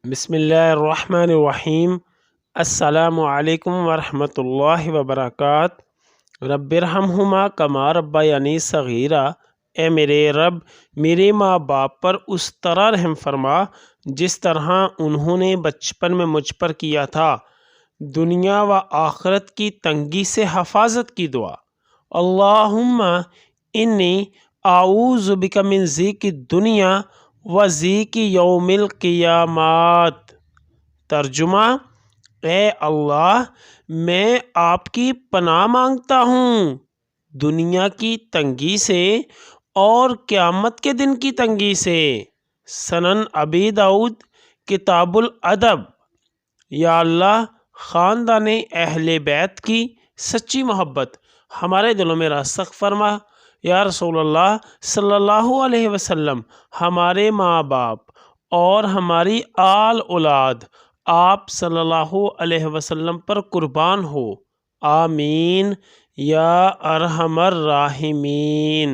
بسم اللہ الرحمن الرحیم۔ السلام علیکم ورحمۃ اللہ وبرکاتہ۔ رب ارحمہما کما ربیانی صغیرا، اے میرے رب میرے ماں باپ پر اس طرح رحم فرما جس طرح انہوں نے بچپن میں مجھ پر کیا تھا۔ دنیا و آخرت کی تنگی سے حفاظت کی دعا۔ اللہم انی اعوذ بک من ضیق الدنیا و ضیق یوم القیامات۔ ترجمہ: اے اللہ، میں آپ کی پناہ مانگتا ہوں دنیا کی تنگی سے اور قیامت کے دن کی تنگی سے۔ سنن ابی داؤد کتاب الادب۔ یا اللہ، خاندان اہل بیت کی سچی محبت ہمارے دلوں میں راسخ فرما۔ یا رسول اللہ صلی اللہ علیہ وسلم، ہمارے ماں باپ اور ہماری آل اولاد آپ صلی اللہ علیہ وسلم پر قربان ہو، آمین یا ارحم الراحمین۔